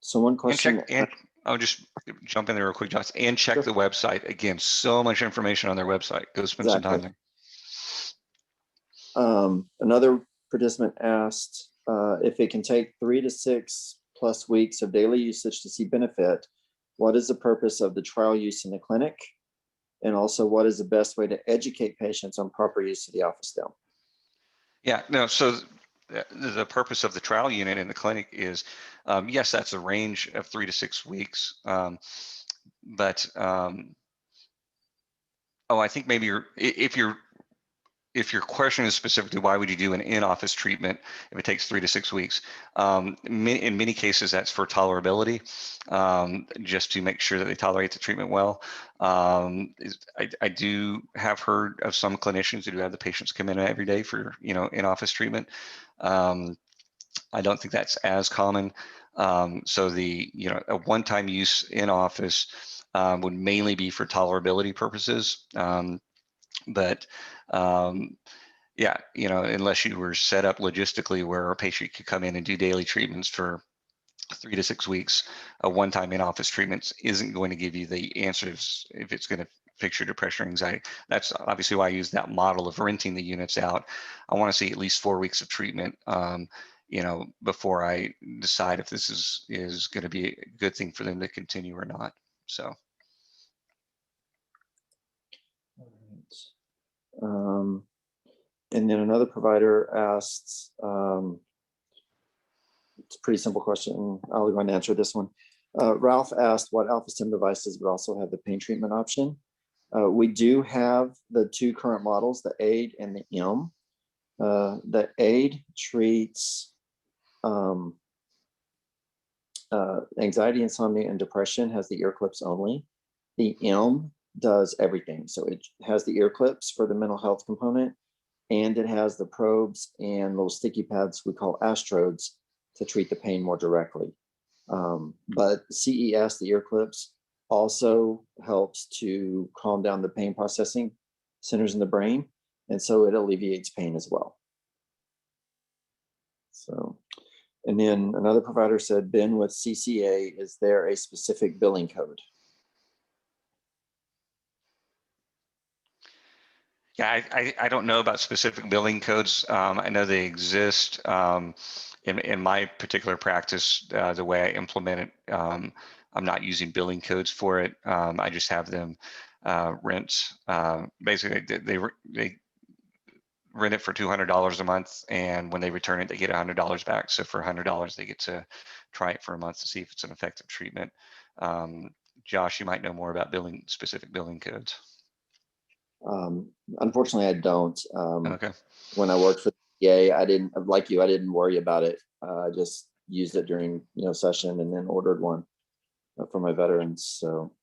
Speaker 2: So one question.
Speaker 1: And I'll just jump in there real quick, Josh, and check the website. Again, so much information on their website. Go spend some time there.
Speaker 2: Another participant asked if it can take 3 to 6 plus weeks of daily usage to see benefit, what is the purpose of the trial use in the clinic? And also, what is the best way to educate patients on proper use of the Alpha-Stim?
Speaker 1: Yeah, no, so the purpose of the trial unit in the clinic is, yes, that's a range of 3 to 6 weeks. But I think maybe if your question is specifically why would you do an in-office treatment if it takes 3 to 6 weeks, in many cases that's for tolerability, just to make sure that they tolerate the treatment well. I do have heard of some clinicians who do have the patients come in every day for, you know, in-office treatment. I don't think that's as common. So the, you know, a one-time use in office would mainly be for tolerability purposes. But yeah, you know, unless you were set up logistically where a patient could come in and do daily treatments for 3 to 6 weeks, a one-time in-office treatment isn't going to give you the answers if it's going to fix your depression or anxiety. That's obviously why I use that model of renting the units out. I want to see at least 4 weeks of treatment, you know, before I decide if this is going to be a good thing for them to continue or not. So.
Speaker 2: And then another provider asked, it's a pretty simple question. I'll go and answer this one. Ralph asked what Alpha-Stim devices would also have the pain treatment option. We do have the 2 current models, the AID and the M. The AID treats anxiety, insomnia, and depression, has the ear clips only. The M does everything. So it has the ear clips for the mental health component, and it has the probes and little sticky pads we call astrodes to treat the pain more directly. But CES, the ear clips, also helps to calm down the pain processing centers in the brain. And so it alleviates pain as well. So, and then another provider said, Ben, with CCA, is there a specific billing code?
Speaker 1: Yeah, I don't know about specific billing codes. I know they exist. In my particular practice, the way I implement it, I'm not using billing codes for it. I just have them rent. Basically, they rent it for $200 a month, and when they return it, they get $100 back. So for $100, they get to try it for a month to see if it's an effective treatment. Josh, you might know more about specific billing codes.
Speaker 2: Unfortunately, I don't.
Speaker 1: Okay.
Speaker 2: When I worked for the VA, I didn't, like you, I didn't worry about it. I just used it during session and then ordered one for my veterans. So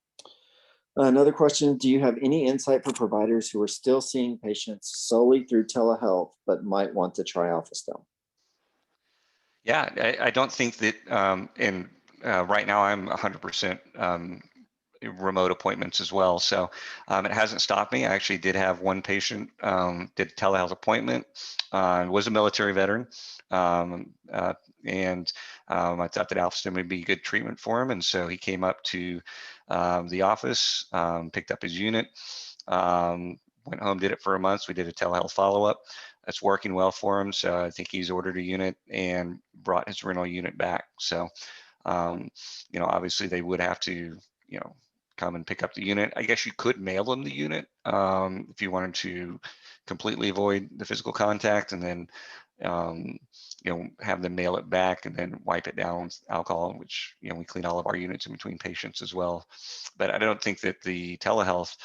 Speaker 2: another question, do you have any insight for providers who are still seeing patients solely through telehealth but might want to try Alpha-Stim?
Speaker 1: Yeah, I don't think that right now I'm 100% remote appointments as well. So it hasn't stopped me. I actually did have one patient, did a telehealth appointment, was a military veteran. And I thought that Alpha-Stim would be a good treatment for him. And so he came up to the office, picked up his unit, went home, did it for a month. So we did a telehealth follow-up. That's working well for him. So I think he's ordered a unit and brought his rental unit back. So, obviously they would have to, come and pick up the unit. I guess you could mail them the unit if you wanted to completely avoid the physical contact, and then have them mail it back and then wipe it down with alcohol, which we clean all of our units in between patients as well. But I don't think that the telehealth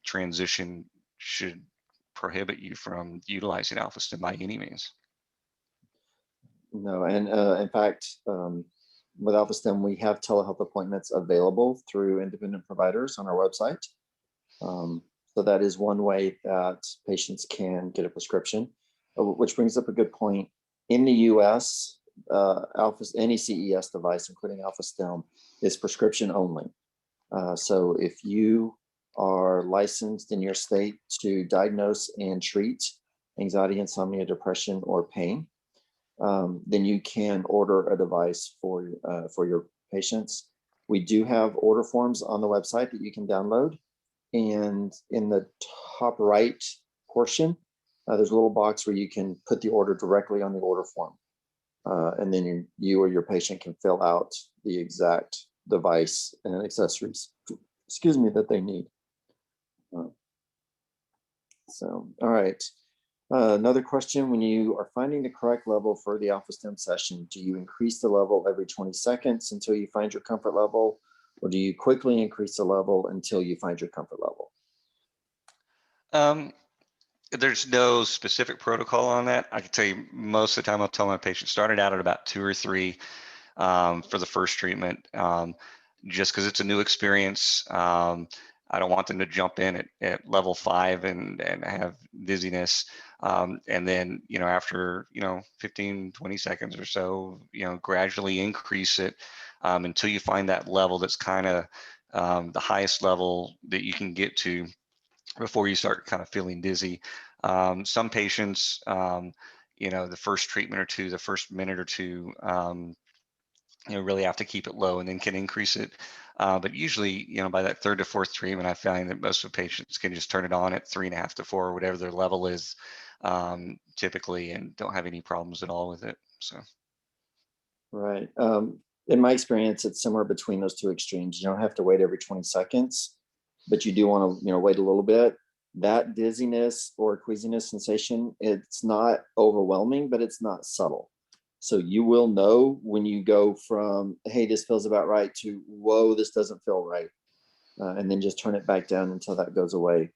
Speaker 1: transition should prohibit you from utilizing Alpha-Stim by any means.
Speaker 2: No, and in fact, with Alpha-Stim, we have telehealth appointments available through independent providers on our website. So that is one way that patients can get a prescription, which brings up a good point. In the US, any CES device, including Alpha-Stim, is prescription only. So if you are licensed in your state to diagnose and treat anxiety, insomnia, depression, or pain, then you can order a device for your patients. We do have order forms on the website that you can download. And in the top right portion, there's a little box where you can put the order directly on the order form. And then you or your patient can fill out the exact device and accessories, that they need. All right. Another question, when you are finding the correct level for the Alpha-Stim session, do you increase the level every 20 seconds until you find your comfort level, or do you quickly increase the level until you find your comfort level?
Speaker 1: There's no specific protocol on that. I can tell you most of the time I'll tell my patients started out at about 2 or 3 for the first treatment, just because it's a new experience. I don't want them to jump in at level 5 and have dizziness. And then, after, 15, 20 seconds or so, gradually increase it until you find that level that's kind of the highest level that you can get to before you start kind of feeling dizzy. Some patients, the first treatment or two, the first minute or two, really have to keep it low and then can increase it. But usually, by that 3rd to 4th treatment, I find that most of the patients can just turn it on at 3.5 to 4, whatever their level is, typically, and don't have any problems at all with it. So.
Speaker 2: Right. In my experience, it's somewhere between those two extremes. You don't have to wait every 20 seconds, but you do want to, wait a little bit. That dizziness or queasiness sensation, it's not overwhelming, but it's not subtle. So you will know when you go from, hey, this feels about right, to, whoa, this doesn't feel right. And then just turn it back down until that goes away.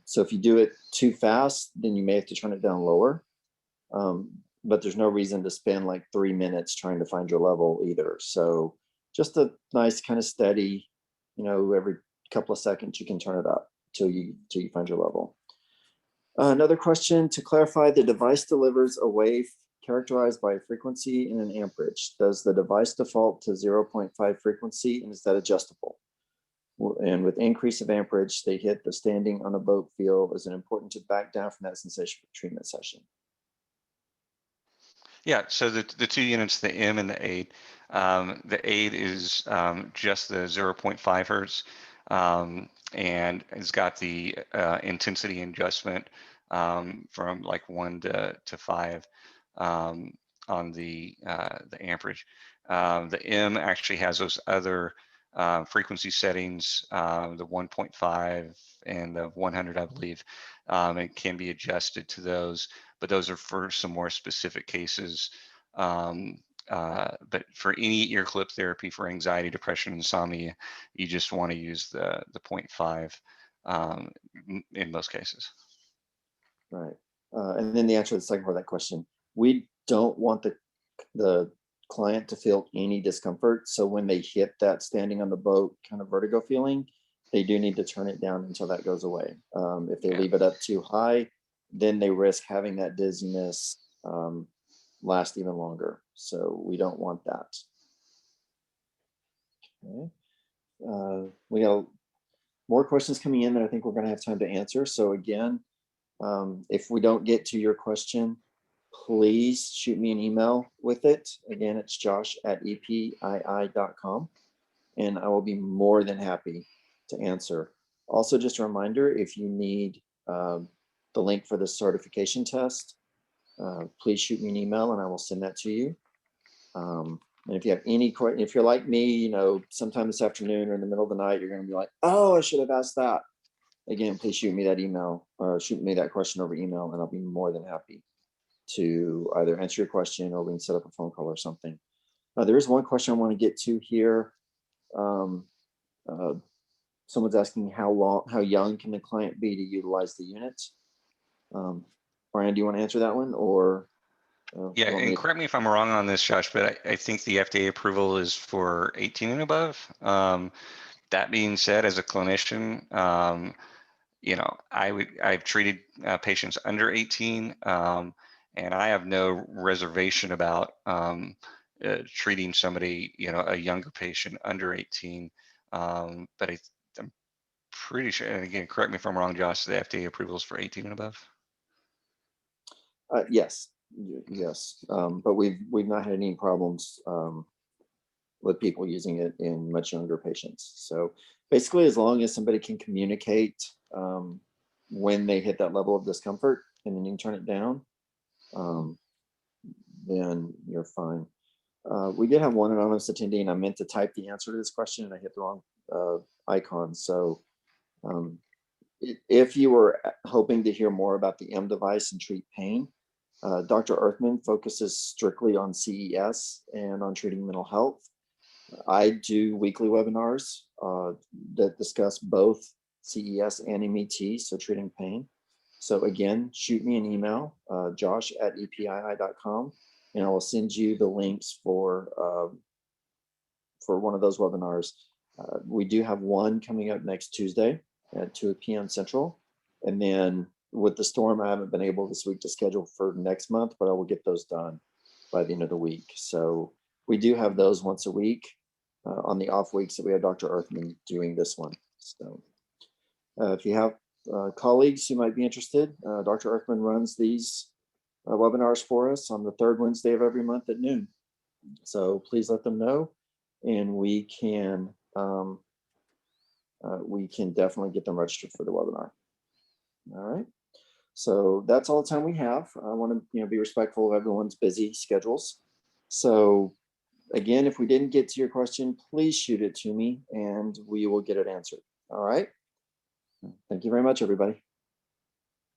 Speaker 2: So if you do it too fast, then you may have to turn it down lower. But there's no reason to spend like 3 minutes trying to find your level either. So just a nice kind of steady, every couple of seconds you can turn it up till you find your level. Another question, to clarify, the device delivers a wave characterized by a frequency and an amperage. Does the device default to 0.5 frequency, and is that adjustable? And with increase of amperage, they hit the standing on a boat feel. Is it important to back down from that sensation for treatment session?
Speaker 1: Yeah, so the two units, the M and the aid is just the 0.5 hertz, and it's got the intensity adjustment from like 1 to 5 um, on the amperage. The M actually has those other frequency settings, the 1.5 and the 100, I believe. It can be adjusted to those, but those are for some more specific cases. But for any ear clip therapy for anxiety, depression, insomnia, you just want to use the 0.5 in most cases.
Speaker 2: Right. And then the answer to the second part of that question, we don't want the client to feel any discomfort. So when they hit that standing on the boat kind of vertigo feeling, they do need to turn it down until that goes away. If they
Speaker 1: Yeah.
Speaker 2: leave it up too high, then they risk having that dizziness last even longer. So we don't want that. Okay. We got more questions coming in that I think we're going to have time to answer. So again, if we don't get to your question, please shoot me an email with it. Again, it's josh@epii.com, and I will be more than happy to answer. Also, just a reminder, if you need the link for the certification test, please shoot me an email and I will send that to you. And if you have any questions, if you're like me, you know, sometime this afternoon or in the middle of the night, you're going to be like, oh, I should have asked that. Again, please shoot me that email or shoot me that question over email, and I'll be more than happy to either answer your question or we can set up a phone call or something. There is one question I want to get to here. Someone's asking how young can the client be to utilize the unit? Brian, do you want to answer that one, or?
Speaker 1: Yeah, and correct me if I'm wrong on this, Josh, but I think the FDA approval is for 18 and above. That being said, as a clinician, you know, I've treated patients under 18, and I have no reservation about treating somebody, you know, a younger patient under 18. But I'm pretty sure, and again, correct me if I'm wrong, Josh, the FDA approval is for 18 and above.
Speaker 2: Yes, yes, but we've not had any problems with people using it in much younger patients. So basically, as long as somebody can communicate when they hit that level of discomfort, and then you can turn it down, then you're fine. We did have one anonymous attendee, and I meant to type the answer to this question, and I hit the wrong icon. So if you were hoping to hear more about the M device and treat pain, Dr. Earthman focuses strictly on CES and on treating mental health. I do weekly webinars that discuss both CES and MET, so treating pain. So again, shoot me an email, josh@epii.com, and I will send you the links for one of those webinars. We do have one coming up next Tuesday at 2 p.m. Central. And then with the storm, I haven't been able this week to schedule for next month, but I will get those done by the end of the week. So we do have those once a week on the off weeks that we have Dr. Earthman doing this one. So if you have colleagues who might be interested, Dr. Earthman runs these webinars for us on the third Wednesday of every month at noon. So please let them know, and we can definitely get them registered for the webinar. All right. So that's all the time we have. I want to be respectful of everyone's busy schedules. So again, if we didn't get to your question, please shoot it to me and we will get it answered. All right. Thank you very much, everybody.